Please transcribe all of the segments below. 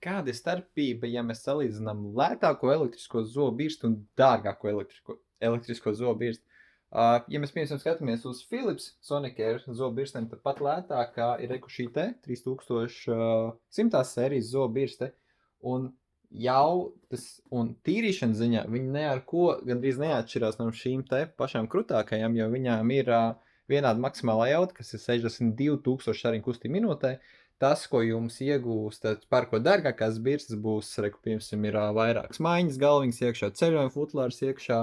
kāda ir starpība, ja mēs salīdzinām lētāko elektrisko zobu birstu un dārgāko elektrisko zobu birstu? Ja mēs, piemēram, skatāmies uz Philips Sonicare zobu birstēm, tad pat lētākā ir šī te 3100 sērijas zobu birste. Un un tīrīšanas ziņā viņi ne ar ko gandrīz neatšķirās no šīm te pašām krutākajām, jo viņām ir vienāda maksimālā jauda, kas ir 62,000 šariņu kustību minūtē. Tas, ko jums iegūstat, pērkot dārgākās birstes, būs, piemēram, ir vairākas maiņas galviņas iekšā, ceļojuma futlārs iekšā,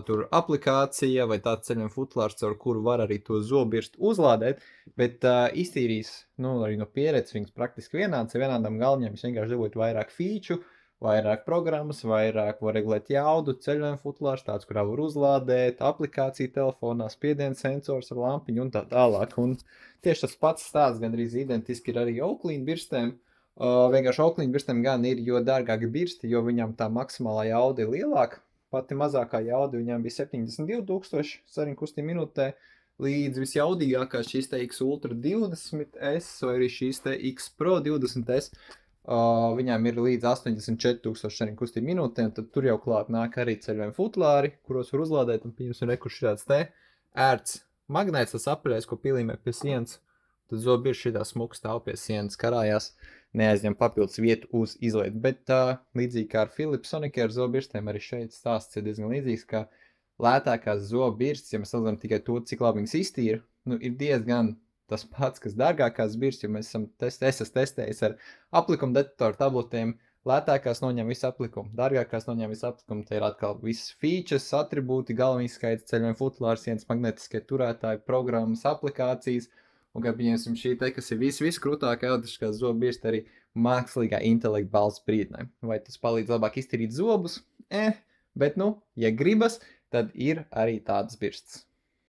tur aplikācija vai tāds ceļojuma futlārs, caur kuru var arī to zobirstu uzlādēt, bet iztīrīs, arī no pieredzes viņas praktiski vienāds, ar vienādām galviņām jūs vienkārši dabūjat vairāk feature, vairāk programmas, vairāk var regulēt jaudu, ceļojuma futlārs, tāds, kurā var uzlādēt, aplikācija telefonā, spiediena sensors ar lampiņu un tā tālāk. Un tieši tas pats stāsts gandrīz identiski ir arī Oaklīna birstēm. Vienkārši Oaklīna birstēm gan ir, jo dārgāki birsti, jo viņam tā maksimālā jauda ir lielāka. Pati mazākā jauda viņam bija 72,000 sariņu kustību minūtē, līdz visjaudīgākā šīs te X Ultra 20S vai arī šīs te X Pro 20S. Viņām ir līdz 84,000 šariņu kustību minūtē, un tad tur jau klāt nāk arī ceļojuma futlāri, kuros var uzlādēt, un pieņemsim rekuši šāds te ērts magnēts, tas apaļais, ko pilīmē pie sienas, tad zobi ir šitā smuks stāv pie sienas, karājās, neaizņem papildus vietu uz izlietu, bet līdzīgi kā ar Philips Sonicare zobirstēm, arī šeit stāsts ir diezgan līdzīgs, ka lētākās zobirstes, ja mēs salīdzinām tikai to, cik labi viņas iztīra, ir diezgan tas pats, kas dārgākās birstes, jo mēs esam testējis ar aplikumu detektoru tabletēm, lētākās noņem visu aplikumu, dārgākās noņem visu aplikumu, te ir atkal visas features, atribūti, galvenais skaits, ceļojuma futlārs, sienas magnetiskie turētāji, programmas, aplikācijas, un kā pieņemsim šī te, kas ir viss krūtākā elektriskās zobu birste, arī mākslīgā intelekta balss brīdinājumi. Vai tas palīdz labāk iztīrīt zobus? Bet, ja gribas, tad ir arī tādas birstes.